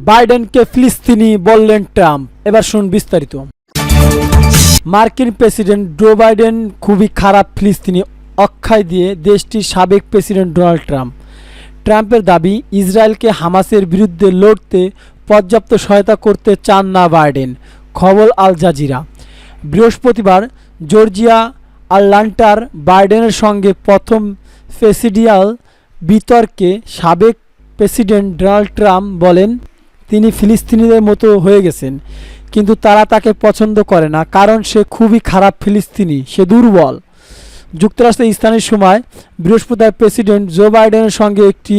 বাইডেনকে ফিলিস্তিনি বললেন ট্রাম্প। এবার শুনুন বিস্তারিত। মার্কিন প্রেসিডেন্ট জো বাইডেন খুবই খারাপ ফিলিস্তিনি আখ্যায় দিয়ে দেশটির সাবেক প্রেসিডেন্ট ডোনাল্ড ট্রাম্পের দাবি, ইসরায়েলকে হামাসের বিরুদ্ধে লড়তে পর্যাপ্ত সহায়তা করতে চান না বাইডেন। খবর আল জাজিরা। বৃহস্পতিবার জর্জিয়া আটলান্টার বাইডেনের সঙ্গে প্রথম প্রেসিডিয়াল বিতর্কে সাবেক প্রেসিডেন্ট ডোনাল্ড ট্রাম্প বলেন, তিনি ফিলিস্তিনিদের মতো হয়ে গেছেন, কিন্তু তারা তাকে পছন্দ করে না, কারণ সে খুবই খারাপ ফিলিস্তিনি, সে দুর্বল। যুক্তরাষ্ট্রের স্থানীয় সময় বৃহস্পতিবার প্রেসিডেন্ট জো বাইডেনের সঙ্গে একটি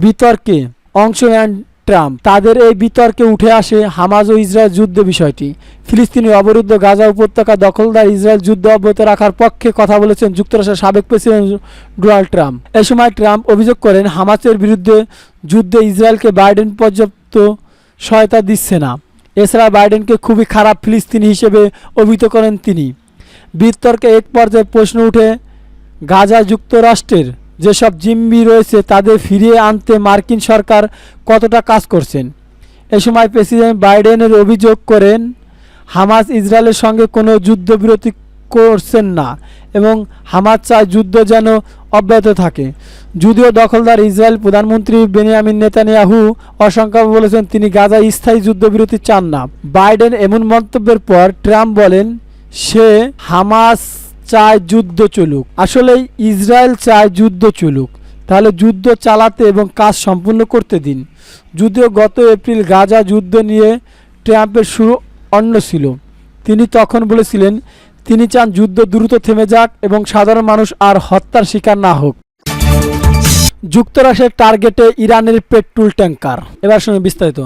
বিতর্কে অংশ নেন ট্রাম্প। তাদের এই বিতর্কে উঠে আসে হামাস ও ইসরায়েল যুদ্ধ বিষয়টি। ফিলিস্তিনি অবরুদ্ধ গাজা উপত্যকা দখলদার ইসরায়েল যুদ্ধ অব্যাহত রাখার পক্ষে কথা বলেছেন যুক্তরাষ্ট্রের সাবেক প্রেসিডেন্ট ডোনাল্ড ট্রাম্প। এ সময় ট্রাম্প অভিযোগ করেন, হামাসের বিরুদ্ধে যুদ্ধে ইসরায়েলকে বাইডেন পর্যাপ্ত সহায়তা দিচ্ছে না। এছাড়া বাইডেনকে খুবই খারাপ ফিলিস্তিনি হিসেবে অভিহিত করেন তিনি। বিতর্কে এক পর্যায়ে প্রশ্ন উঠে, গাজা যুক্তরাষ্ট্রের যেসব জিম্মি রয়েছে তাদের ফিরিয়ে আনতে মার্কিন সরকার কতটা কাজ করছেন। এ সময় প্রেসিডেন্ট বাইডেনের অভিযোগ করেন, হামাস ইসরায়েলের সঙ্গে কোনো যুদ্ধবিরতি করছেন না এবং হামাস চায় যুদ্ধ যেন অব্যাহত থাকে। যদিও দখলদার ইসরায়েল প্রধানমন্ত্রী বেনিয়ামিন নেতানিয়াহু অসংখ্যবার বলেছেন তিনি গাজায় স্থায়ী যুদ্ধবিরতি চান না। বাইডেন এমন মন্তব্যের পর ট্রাম্প বলেন, সে হামাস চায় যুদ্ধ চলুক। আসলেই ইসরায়েল চায় যুদ্ধ চলুক, তাহলে যুদ্ধ চালাতে এবং কাজ সম্পূর্ণ করতে দিন। যদিও গত এপ্রিল গাজা যুদ্ধ নিয়ে ট্রাম্পের শুরু অন্য ছিল। তিনি তখন বলেছিলেন তিনি চান যুদ্ধ দ্রুত থেমে যাক এবং সাধারণ মানুষ আর হত্যার শিকার না হোক। যুক্তরাষ্ট্রের টার্গেটে ইরানের পেট্রোল ট্যাঙ্কার। এবার শুনুন বিস্তারিত।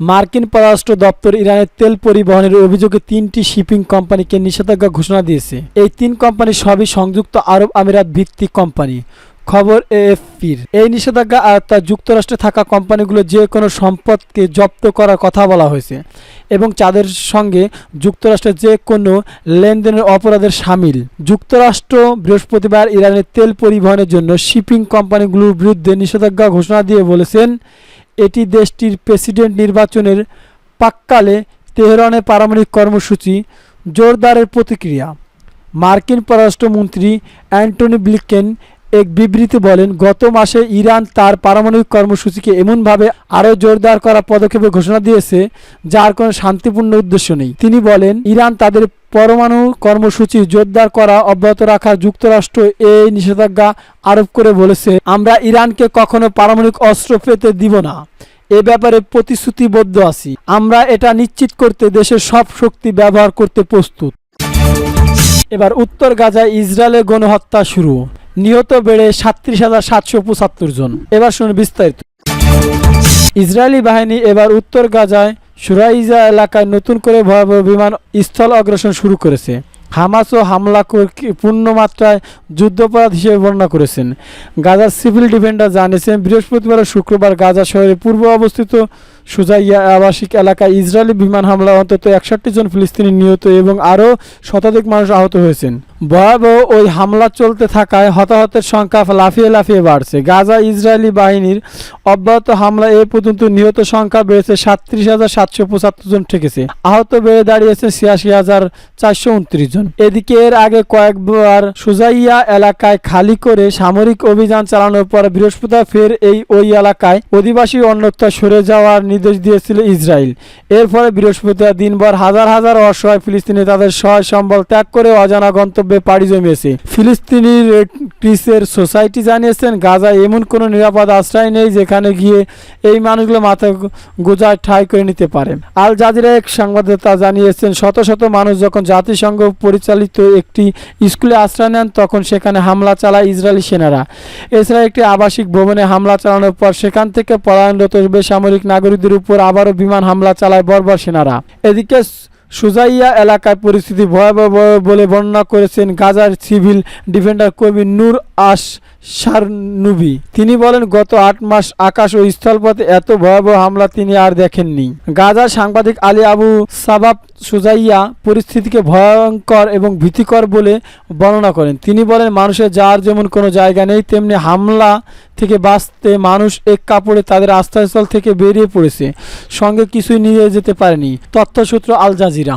মার্কিন পররাষ্ট্র দপ্তর ইরানের তেল পরিবহনের অভিযোগে 3টি শিপিং কোম্পানিকে নিষেধাজ্ঞা ঘোষণা দিয়েছে। এই 3 কোম্পানি সবই সংযুক্ত আরব আমিরাত ভিত্তিক কোম্পানি। খবর এএফপির। এই নিষেধাজ্ঞা আওতায় যুক্তরাষ্ট্রে থাকা কোম্পানিগুলো যে কোনো সম্পদকে জব্দ করার কথা বলা হয়েছে এবং তাদের সঙ্গে যুক্তরাষ্ট্রের যে কোনো লেনদেনের অপরাধের শামিল। যুক্তরাষ্ট্র বৃহস্পতিবার ইরানের তেল পরিবহনের জন্য শিপিং কোম্পানিগুলোর বিরুদ্ধে নিষেধাজ্ঞা ঘোষণা দিয়ে বলেছেন, এটি দেশটির প্রেসিডেন্ট নির্বাচনের প্রাক্কালে তেহরানের পারমাণবিক কর্মসূচি জোরদারের প্রতিক্রিয়া। মার্কিন পররাষ্ট্রমন্ত্রী অ্যান্টনি ব্লিংকেন এক বিবৃতি বলেন, গত মাসে ইরান তার পারমাণবিক কর্মসূচিকে এমনভাবে আরও জোরদার করার পদক্ষেপের ঘোষণা দিয়েছে যার কোনো শান্তিপূর্ণ উদ্দেশ্য নেই। তিনি বলেন, ইরান তাদের পরমাণু কর্মসূচি জোরদার করা অব্যাহত রাখা যুক্তরাষ্ট্র এই নিষেধাজ্ঞা আরোপ করে বলেছে, আমরা ইরানকে কখনো পারমাণবিক অস্ত্র পেতে দিব না। এ ব্যাপারে প্রতিশ্রুতিবদ্ধ আছি। আমরা এটা নিশ্চিত করতে দেশের সব শক্তি ব্যবহার করতে প্রস্তুত। এবার উত্তর গাজায় ইসরায়েলের গণহত্যা শুরু। নিহত বেড়ে 37,775 জন। এবার শুনুন বিস্তারিত। ইসরায়েলি বাহিনী এবার উত্তর গাজায় সুরাইজা এলাকায় নতুন করে ভয়াবহ বিমান স্থল অগ্রাসন শুরু করেছে। হামাসও হামলাকে পূর্ণমাত্রায় যুদ্ধাপরাধ হিসেবে বর্ণনা করেছেন। গাজার সিভিল ডিফেন্ডার জানিয়েছেন, বৃহস্পতিবার ও শুক্রবার গাজা শহরের পূর্ব অবস্থিত সুজাইয়া আবাসিক এলাকায় ইসরায়েলি বিমান হামলায় অন্তত 61 জন ফিলিস্তিনি নিহত এবং আরও শতাধিক মানুষ আহত হয়েছেন। ভয়াবহ ওই হামলা চলতে থাকায় হতাহতের সংখ্যা লাফিয়ে লাফিয়ে বাড়ছে। গাজা ইসরায়েলি বাহিনীর অব্যাহত হামলায় এ পর্যন্ত নিহত সংখ্যা বেড়েছে 37,775 জন ঠেকেছে। আহত বেড়ে দাঁড়িয়েছে 86,429 জন। এদিকে এর আগে কয়েকবার সুজাইয়া এলাকায় খালি করে সামরিক অভিযান চালানোর পর বৃহস্পতিবার ফের ওই এলাকায় অধিবাসী অন্যত্র সরে যাওয়ার নির্দেশ দিয়েছিল ইসরায়েল। এর ফলে বৃহস্পতিবার দিনভর হাজার হাজার অসহায় ফিলিস্তিনি তাদের সহায় সম্বল ত্যাগ করে অজানা গন্তব্যে পাড়ি জমিয়েছে। ফিলিস্তিনি রেড ক্রিসের সোসাইটি জানিয়েছেন, গাজায় এমন কোনো নিরাপদ আশ্রয় নেই যেখানে গিয়ে এই মানুষগুলো মাথা গোজায় ঠাঁই করে নিতে পারে। আল জাজিরা এক সংবাদদাতা জানিয়েছেন, শত শত মানুষ যখন জাতিসংঘ পরিচালিত একটি স্কুলে আশ্রয় নেন তখন সেখানে হামলা চালায় ইসরায়েলি সেনারা। এছাড়া একটি আবাসিক ভবনে হামলা চালানোর পর সেখান থেকে পলায়নরত বেসামরিক নাগরিকদের উপর আবারও বিমান হামলা চালায় বর্বর সেনারা। এদিকে সুজাইয়া এলাকায় পরিস্থিতি ভয়াবহ বলে বর্ণনা করেছেন গাজার সিভিল ডিফেন্ডার কবি নূর আশ শারনুবি। তিনি বলেন, গত 8 মাস আকাশ ও স্থলপথে এত ভয়াবহ হামলা তিনি আর দেখেননি। গাজার সাংবাদিক আলী আবু সাবাব সুজাইয়া পরিস্থিতিকে ভয়ঙ্কর এবং ভীতিকর বলে বর্ণনা করেন। তিনি বলেন, মানুষের যার যেমন কোনো জায়গা নেই, তেমনি হামলা থেকে বাঁচতে মানুষ এক কাপড়ে তাদের আস্থাস্থল থেকে বেরিয়ে পড়েছে, সঙ্গে কিছুই নিয়ে যেতে পারেনি। তথ্যসূত্র আল জাজিরা।